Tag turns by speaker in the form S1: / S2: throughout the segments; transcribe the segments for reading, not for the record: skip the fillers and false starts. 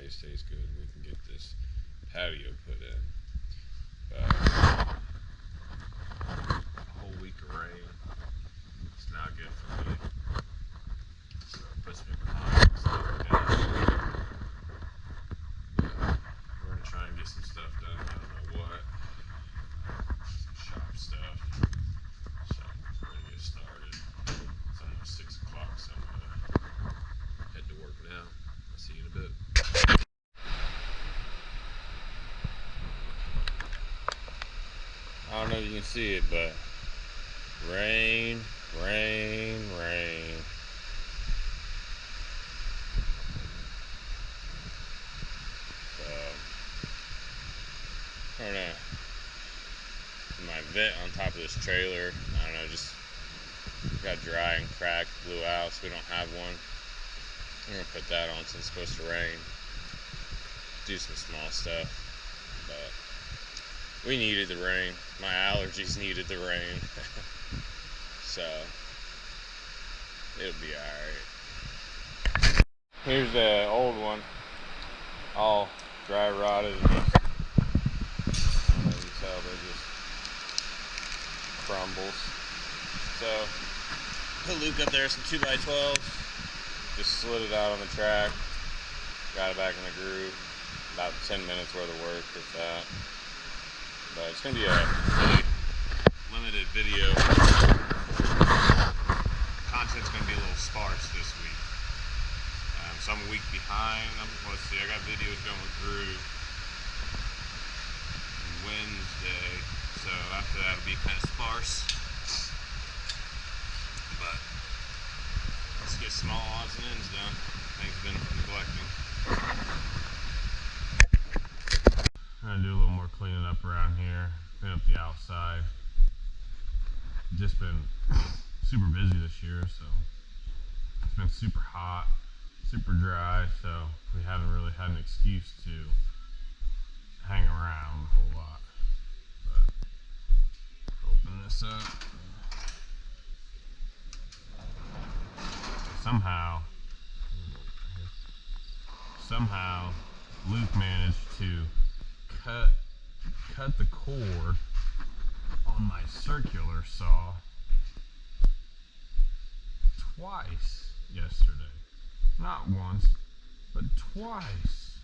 S1: Friday stays good, we can get this patio put in. But a whole week of rain, it's not good for me. So it puts me behind slowing down. But we're gonna try and get some stuff done. I don't know what. Some shop stuff. So we're gonna get started. It's almost 6 o'clock, so I'm gonna head to work now. I'll see you in a bit. I don't know if you can see it, but rain, rain, rain. So, I don't know. My vent on top of this trailer, I don't know, just got dry and cracked, blew out, so we don't have one. I'm gonna put that on since it's supposed to rain. Do some small stuff, but we needed the rain. My allergies needed the rain. So it'll be alright. Here's the old one, all dry rotted. I don't know, you can tell they just crumbles. So put Luke up there, some 2x12s. Just slid it out on the track. Got it back in the groove. About 10 minutes worth of work with that. But it's going to be a really limited video. Content's going to be a little sparse this week. So I'm a week behind. Let's see, I got videos going through Wednesday. So after that it'll be kind of sparse. But let's get small odds and ends done. Things been neglecting. I'm gonna do a little more cleaning up around here, clean up the outside. Just been super busy this year, so it's been super hot, super dry, so we haven't really had an excuse to hang around a whole lot. But open this up. Somehow Luke managed to cut the cord on my circular saw twice yesterday. Not once, but twice.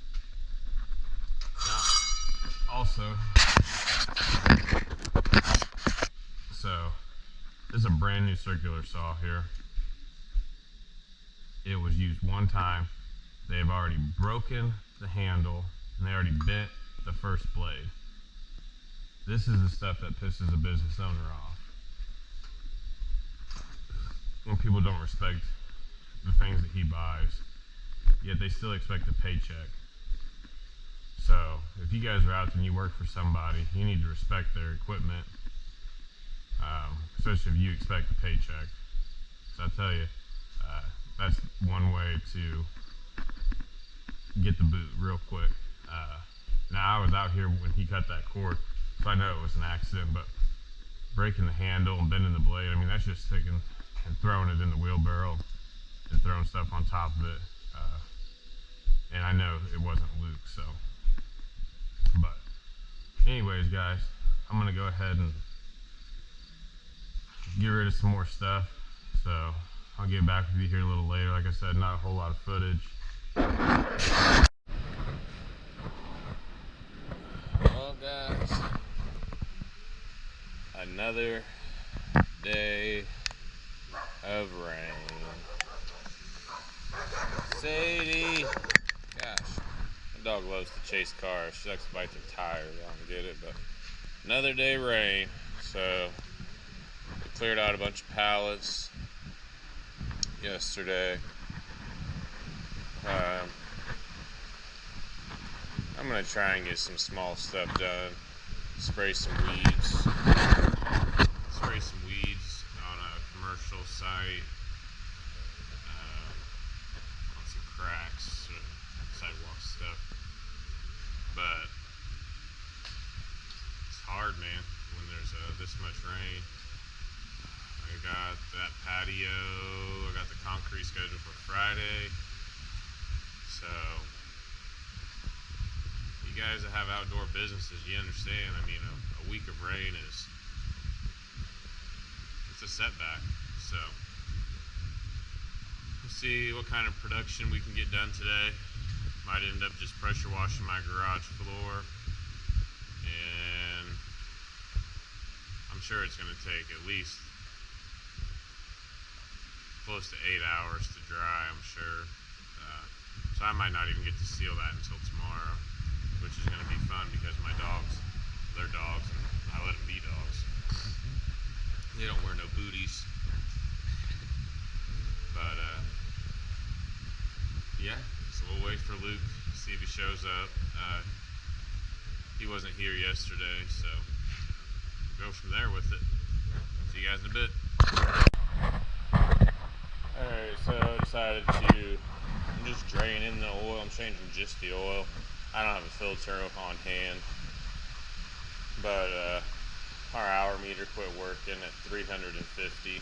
S1: Also, so this is a brand new circular saw here. It was used one time. They've already broken the handle and they already bent the first blade. This is the stuff that pisses a business owner off. When people don't respect the things that he buys, yet they still expect a paycheck. So if you guys are out there and you work for somebody, you need to respect their equipment, especially if you expect a paycheck. So I tell you, that's one way to get the boot real quick. Now I was out here when he cut that cord, so I know it was an accident, but breaking the handle and bending the blade, I mean, that's just taking and throwing it in the wheelbarrow and throwing stuff on top of it. And I know it wasn't Luke, so. But anyways, guys, I'm gonna go ahead and get rid of some more stuff. So I'll get back with you here a little later. Like I said, not a whole lot of footage. Well, guys, another day of rain. Sadie, gosh, my dog loves to chase cars. She likes to bite their tires. I don't get it, but another day of rain. So we cleared out a bunch of pallets yesterday. I'm gonna try and get some small stuff done. Spray some weeds. On a commercial site. On some cracks, sidewalk stuff. But it's hard, man, when there's this much rain. I got that patio. I got the concrete scheduled for Friday. So that have outdoor businesses, you understand. I mean, a week of rain it's a setback. So we'll see what kind of production we can get done today. Might end up just pressure washing my garage floor, and I'm sure it's going to take at least close to 8 hours to dry, I'm sure. So I might not even get to seal that until tomorrow, which is going to be fun because my dogs, they're dogs, and I let them be dogs. They don't wear no booties. But yeah, so we'll wait for Luke, see if he shows up. He wasn't here yesterday, so we'll go from there with it. See you guys in a bit. Alright, so I decided I'm just draining the oil. I'm changing just the oil. I don't have a filter on hand, but our hour meter quit working at 350.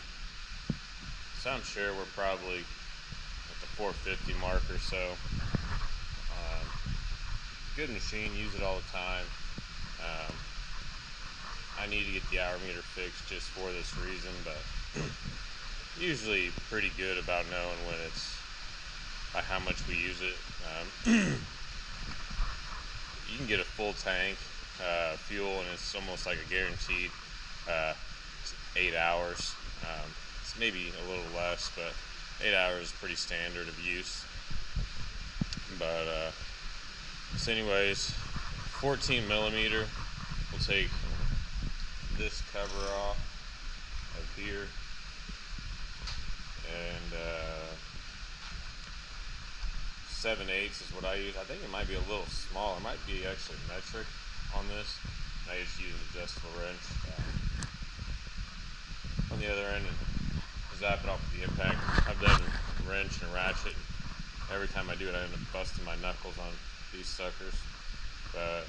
S1: So I'm sure we're probably at the 450 mark or so. Good machine, use it all the time. I need to get the hour meter fixed just for this reason, but usually pretty good about knowing when it's by how much we use it. You can get a full tank fuel, and it's almost like a guaranteed 8 hours. It's maybe a little less, but 8 hours is pretty standard of use. But so anyways, 14 millimeter. We'll take this cover off of here, and 7/8 is what I use. I think it might be a little small. It might be actually metric on this. I just use an adjustable wrench on the other end and zap it off with the impact. I've done wrench and ratchet. Every time I do it, I end up busting my knuckles on these suckers. But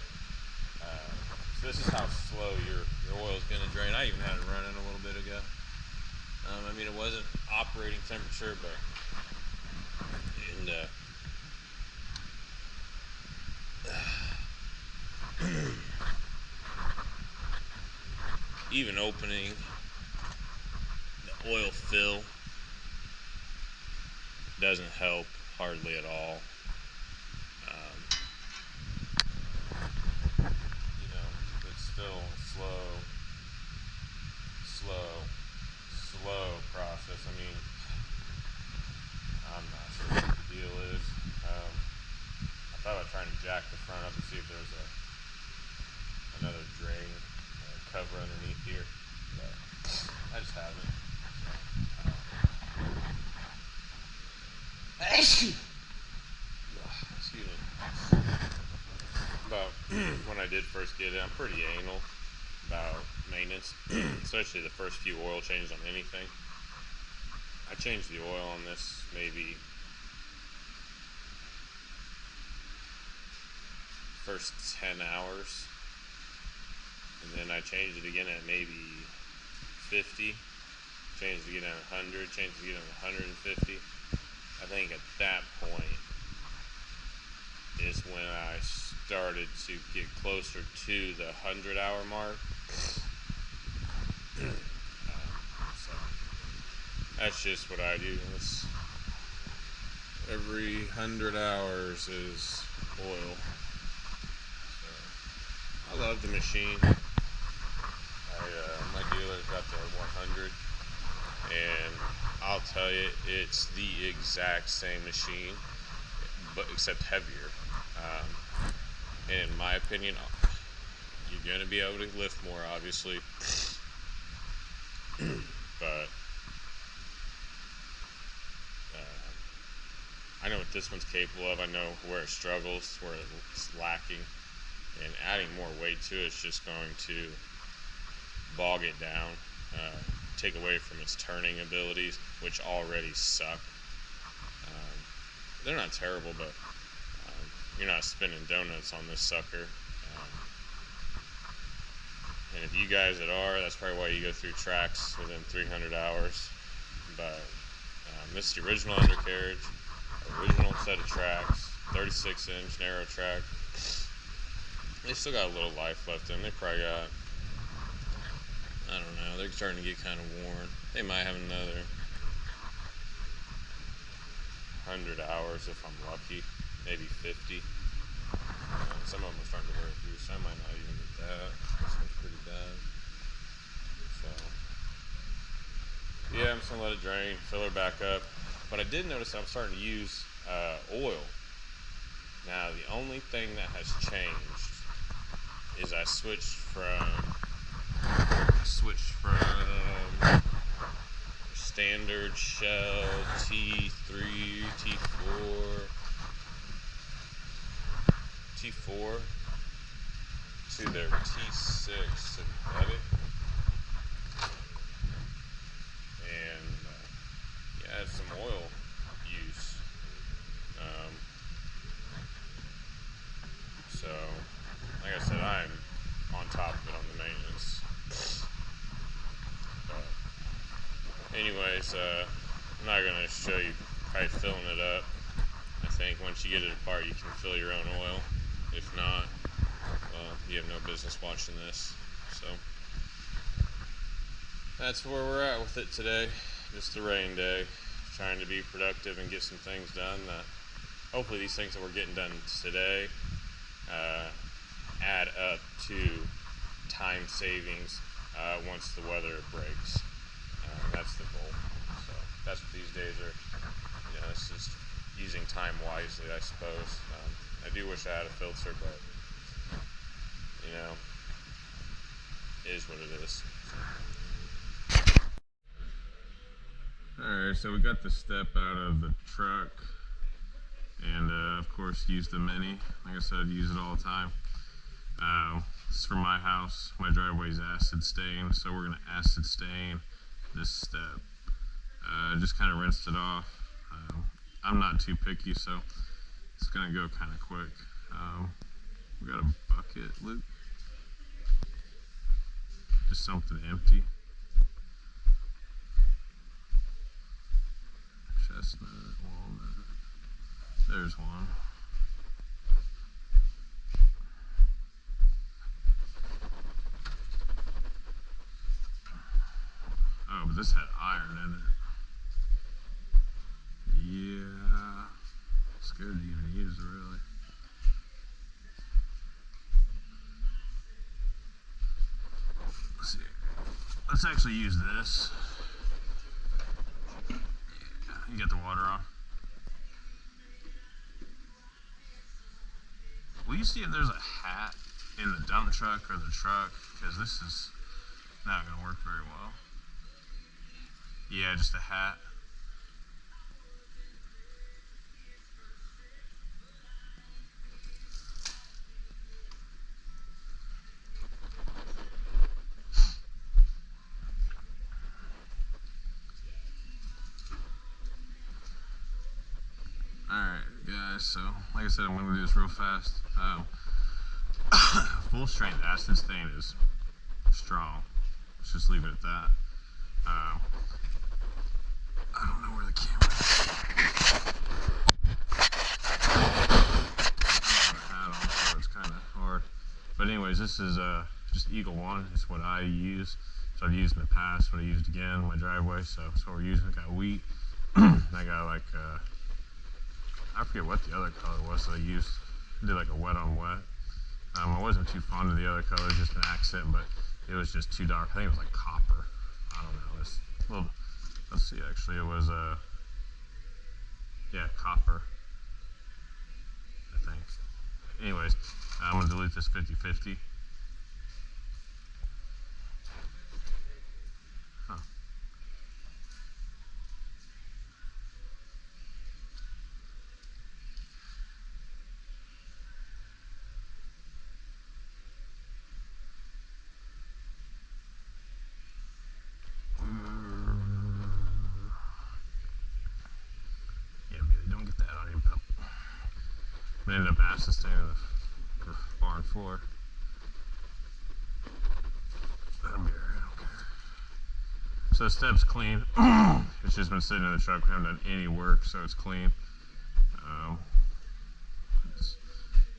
S1: so this is how slow your oil is going to drain. I even had it running a little bit ago. I mean, it wasn't operating temperature, but even opening the oil fill doesn't help hardly at all. It's still slow process. I mean, I'm not sure what the deal is. I thought about trying to jack the front up and see if there's another drain cover underneath here, but I just haven't. Excuse me. But when I did first get it, I'm pretty anal about maintenance, especially the first few oil changes on anything. I changed the oil on this maybe first 10 hours, and then I changed it again at maybe 50, changed it again at 100, changed it again at 150. I think at that point is when I started to get closer to the 100-hour mark. So that's just what I do. Every 100 hours is oil. So I love the machine. My dealer's got the 100, and I'll tell you, it's the exact same machine, but except heavier. And in my opinion, you're going to be able to lift more, obviously, but I know what this one's capable of. I know where it struggles, where it's lacking, and adding more weight to it is just going to bog it down, take away from its turning abilities, which already suck. They're not terrible, but you're not spinning donuts on this sucker. And if you guys that are, that's probably why you go through tracks within 300 hours. But this is the original undercarriage, original set of tracks, 36-inch narrow track. They still got a little life left in them. They probably got, I don't know, they're starting to get kind of worn. They might have another 100 hours if I'm lucky, maybe 50. Some of them are starting to wear through, so I might not even get that. This one's pretty bad. So, yeah, I'm just gonna let it drain, fill her back up. But I did notice I'm starting to use oil. Now, the only thing that has changed is I switched from standard shell T3, T4 to their T6 synthetic, and yeah, some oil use. So, like I said, I'm on top of it on the maintenance. But anyways, I'm not gonna show you probably filling it up. I think once you get it apart, you can fill your own oil. If not, well, you have no business watching this. So that's where we're at with it today. Just a rain day, trying to be productive and get some things done. That hopefully these things that we're getting done today add up to time savings once the weather breaks. That's the goal. So that's what these days are. You know, it's just using time wisely, I suppose. I do wish I had a filter, but you know, it is what it is. Alright, so we got the step out of the truck, and of course use the mini. Like I said, use it all the time. This is from my house. My driveway is acid stained, so we're going to acid stain this step. Just kind of rinsed it off. I'm not too picky, so it's going to go kind of quick. We got a bucket, Luke. Just something empty. Chestnut, walnut. There's one. Oh, but this had iron in it. Yeah. Scared to even use it, really. Let's see. Let's actually use this. Yeah, you got the water on. Will you see if there's a hat in the dump truck or the truck? Because this is not going to work very well. Yeah, just a hat. Alright guys, so like I said, I'm going to do this real fast. Full strength acid stain is strong. Let's just leave it at that. I don't know where the camera is. I have a hat on, so it's kind of hard. But anyways, this is just Eagle 1. It's what I use. So I've used in the past, what I used again in my driveway. So that's what we're using. I got wheat. I got like, I forget what the other color was that I used. I did like a wet on wet. I wasn't too fond of the other color, just an accent, but it was just too dark. I think it was like copper. I don't know. It's a little, let's see, actually it was yeah, copper, I think. Anyways, I'm gonna delete this 50/50. Huh. Yeah, maybe don't get that on your belt. But ended up acid staining the barn floor. That'll be alright, I don't care. So the step's clean. It's just been sitting in the truck. We haven't done any work, so it's clean.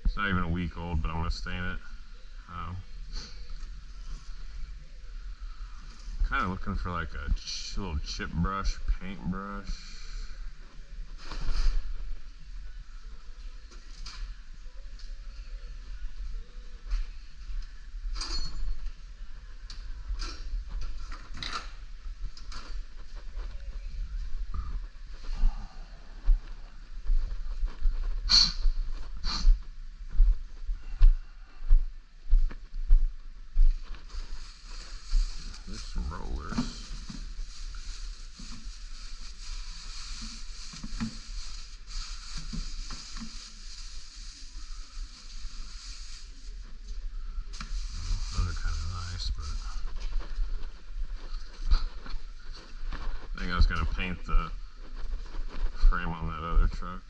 S1: It's not even a week old, but I'm gonna stain it. Um, kind of looking for like a little chip brush, paint brush. There's some rollers. Those are kind of nice, but I think I was gonna paint the frame on that other truck.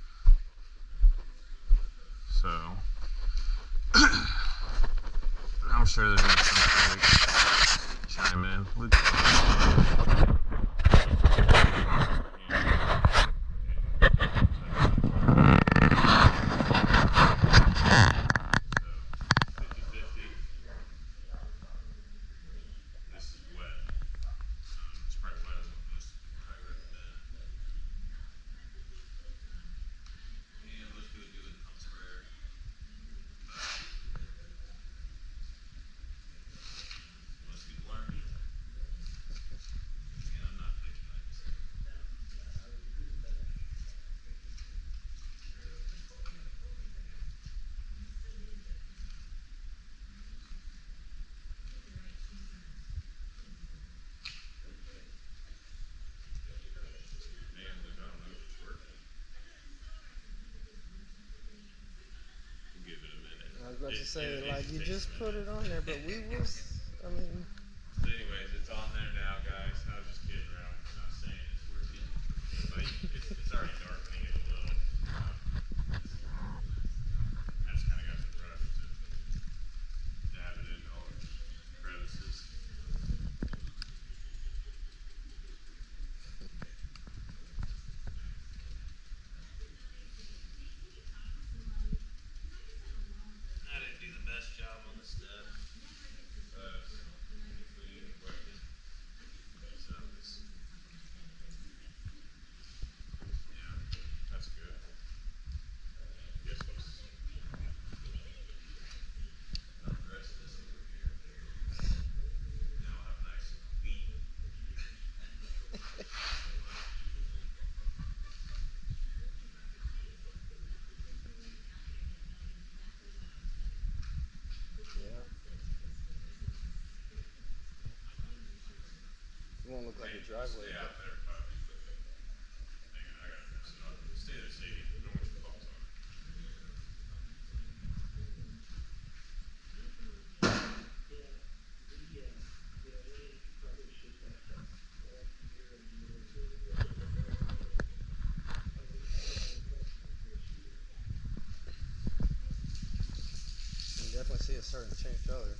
S1: So I'm sure there's gonna be somebody chime in.
S2: I was about to say, like, you just put it on there, but we was, I mean.
S1: So anyways, it's on there now, guys. I was just kidding around. I'm not saying it's working. But it's already darkening it a little. I just kind of got the brush to dab it into all the crevices. I didn't do the best job on this stuff. Clean, working. So yeah, that's good. Guess what's the rest of this over here. Now we'll have nice wheat.
S2: Yeah. It won't look like a driveway.
S1: Stay out there, puppy. Hang on, I gotta mess it up. Stay there, Sadie. I don't want your paws on it.
S2: You can definitely see it starting to change color.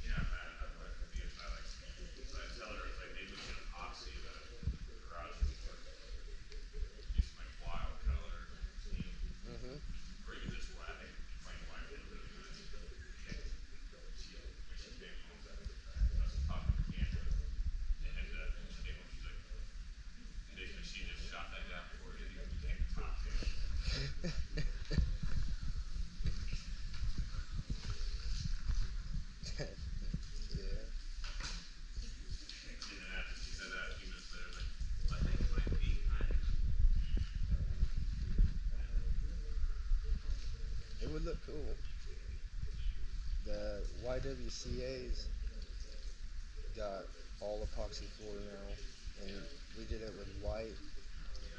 S1: Yeah, I'm mad at my wife for being by like, so I tell her, I was like, maybe we should epoxy the garage door. Get some like wild color scheme.
S2: Mm-hmm.
S1: Or even just white. I think plain white would look really nice. When she came home, I was talking to Cameron, and when she came home, she's like, basically she just shot that down before it even became a topic.
S2: Yeah.
S1: And then after she said that, a few minutes later, like, well, I think it might be kind of.
S2: It would look cool. The YWCA's got all epoxy floor now, and we did it with white.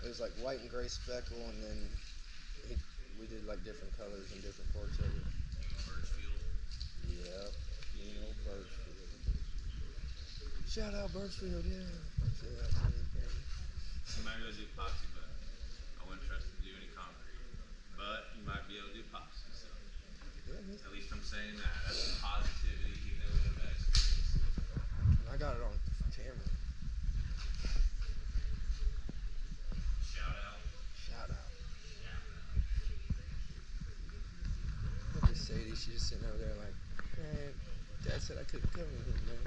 S2: It was like white and gray speckle, and then we did like different colors in different parts of it.
S1: Birchfield.
S2: Yep. You know, Birchfield. Shout out Birchfield, yeah. Say that to me, baby.
S1: You might be able to do epoxy, but I wouldn't trust him to do any concrete. But you might be able to do epoxy, so
S2: Yeah,
S1: at least I'm saying that. That's some positivity, even though we have bad experience.
S2: I got it on camera. she's just sitting over there like, man, Dad said I couldn't come with him, man.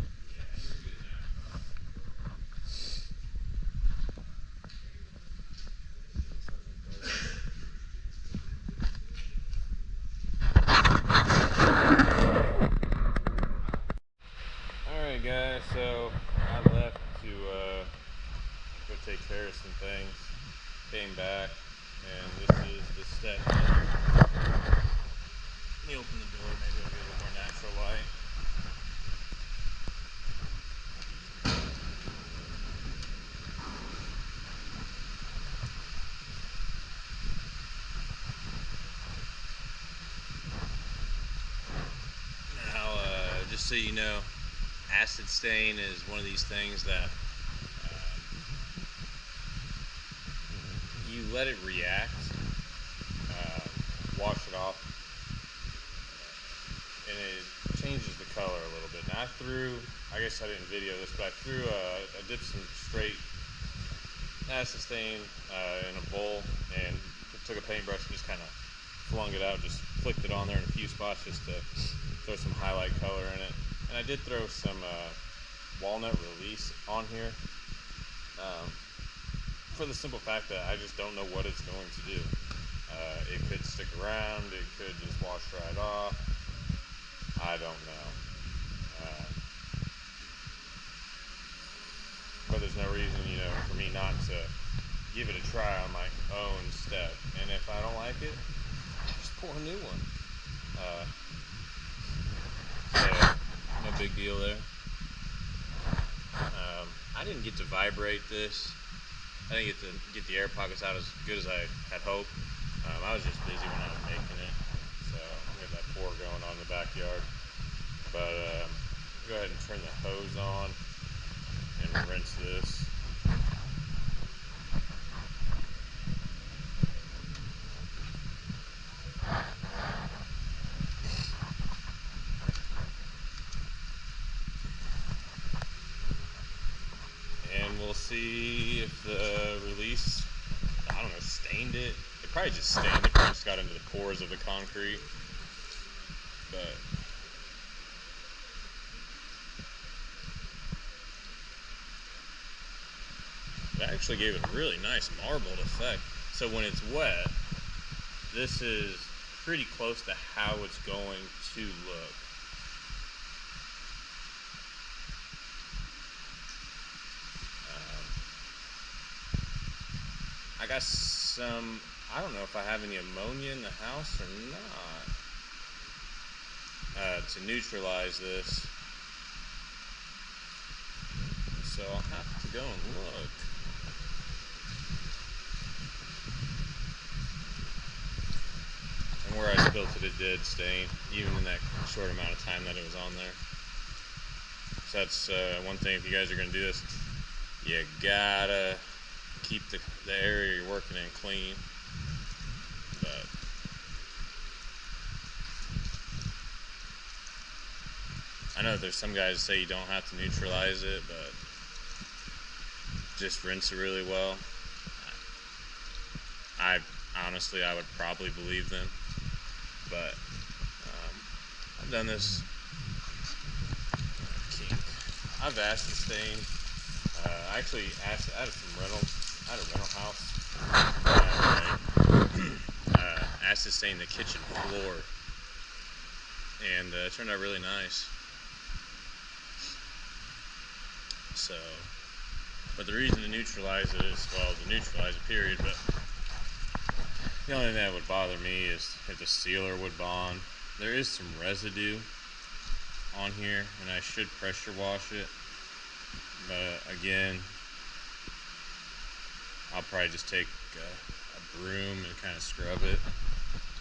S1: Alright guys, so I left to go take care of some things. Came back, and this is the step. Let me open the door, maybe it'll get a little more natural light. Now, just so you know, acid stain is one of these things that you let it react, wash it off, and it changes the color a little bit. Now I guess I didn't video this, but I dipped some straight acid stain in a bowl and took a paintbrush and just kind of flung it out, just flicked it on there in a few spots just to throw some highlight color in it. And I did throw some walnut release on here for the simple fact that I just don't know what it's going to do. It could stick around, it could just wash right off, I don't know. But there's no reason, for me not to give it a try on my own step. And if I don't like it, just pour a new one. So, no big deal there. I didn't get to vibrate this. I didn't get to get the air pockets out as good as I had hoped. I was just busy when I was making it. So, we have that pour going on in the backyard. But, go ahead and turn the hose on and rinse this. And we'll see if the release, I don't know, stained it. It probably just stained it, probably just got into the pores of the concrete. But it actually gave it a really nice marbled effect. So when it's wet, this is pretty close to how it's going to look. I got some, I don't know if I have any ammonia in the house or not, to neutralize this. So I'll have to go and look. And where I spilled it did stain, even in that short amount of time that it was on there. So that's one thing, if you guys are going to do this, you gotta keep the area you're working in clean. But I know there's some guys that say you don't have to neutralize it, but just rinse it really well. I honestly, I would probably believe them, but I've done this. I've acid stained. I actually added some rentals. I had a rental house. Acid stained the kitchen floor, and it turned out really nice. So, but the reason to neutralize it is, well, to neutralize it, period, but the only thing that would bother me is if the sealer would bond. There is some residue on here, and I should pressure wash it, but again, I'll probably just take a broom and kind of scrub it,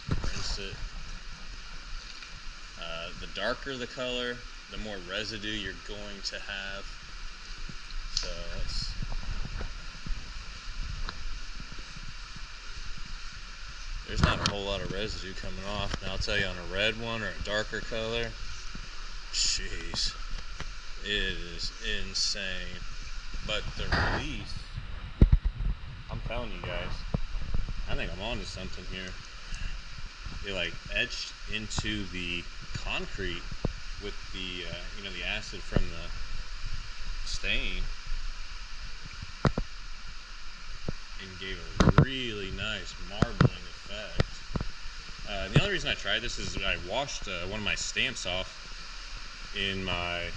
S1: rinse it. The darker the color, the more residue you're going to have. So there's not a whole lot of residue coming off. Now I'll tell you, on a red one or a darker color, jeez, it is insane. But the release, I'm telling you guys, I think I'm onto something here. it like etched into the concrete with the the acid from the stain, and gave a really nice marbling effect. The only reason I tried this is I washed one of my stamps off on my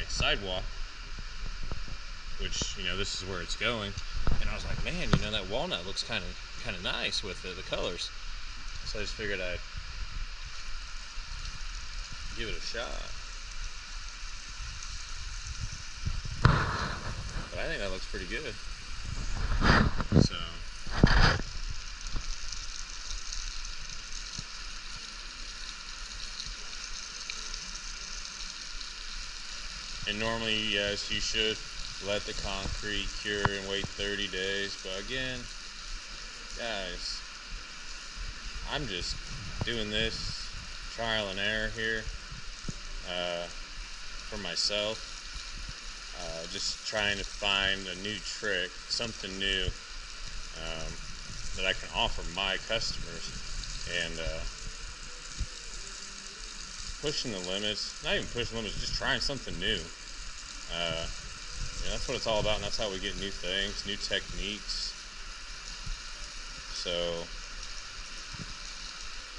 S1: sidewalk, which this is where it's going, and I was like, man, that walnut looks kind of nice with the colors. So I just figured I'd give it a shot. But I think that looks pretty good. So and normally, yes, you should let the concrete cure and wait 30 days. But again, guys, I'm just doing this trial and error here for myself. Just trying to find a new trick, something new that I can offer my customers, and pushing the limits. Not even pushing limits, just trying something new. That's what it's all about, and that's how we get new things, new techniques. So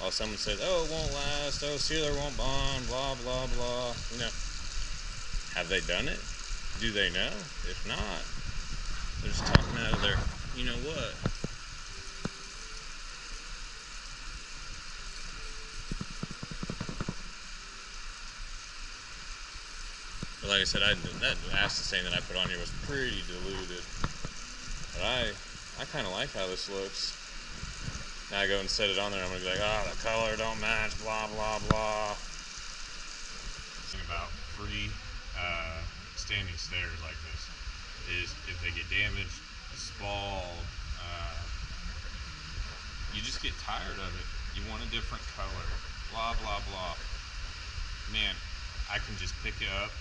S1: while someone says, oh, it won't last, oh, sealer won't bond, blah blah blah, have they done it? Do they know? If not, they're just talking out of their what. But like I said, that aspartame that I put on here was pretty diluted. But I kind of like how this looks. Now I go and set it on there, I'm going to be like, oh, the color don't match, blah, blah, blah. The thing about free standing stairs like this is if they get damaged, spalled, you just get tired of it. You want a different color, blah, blah, blah. Man, I can just pick it up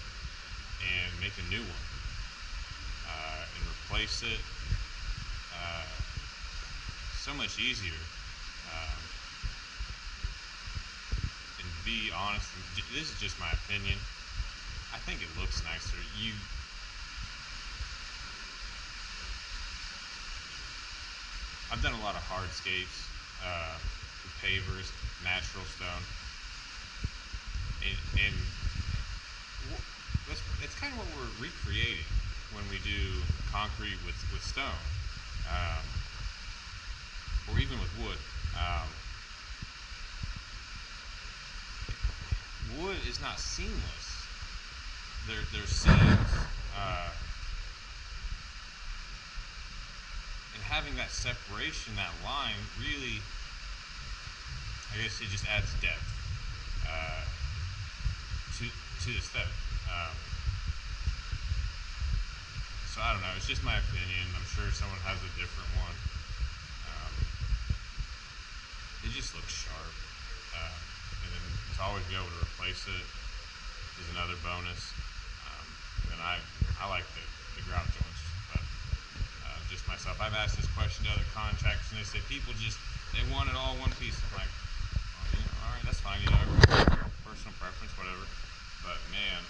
S1: and make a new one and replace it. So much easier. And to be honest, this is just my opinion. I think it looks nicer. I've done a lot of hardscapes, pavers, natural stone, and it's kind of what we're recreating when we do concrete with stone, or even with wood. Wood is not seamless. There's seams, and having that separation, that line, really, I guess it just adds depth to the aesthetic. So I don't know. It's just my opinion. I'm sure someone has a different one. It just looks sharp, and then to always be able to replace it is another bonus. And I like the grout joints, but just myself. I've asked this question to other contractors, and they say people they want it all one piece. I'm like, well, all right, that's fine. Personal preference, whatever. But man,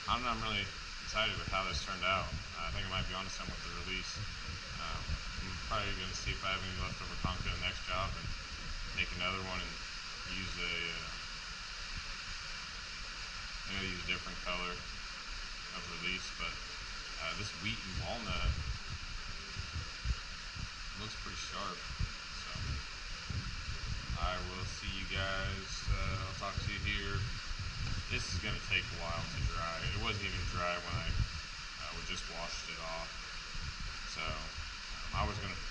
S1: I'm really excited with how this turned out. I think I might be onto something with the release. I'm probably going to see if I have any leftover concrete on the next job and make another one and use use a different color of release. But this wheat and walnut looks pretty sharp. So I will see you guys. I'll talk to you here. This is going to take a while to dry. It wasn't even dry when I just washed it off. So I was going to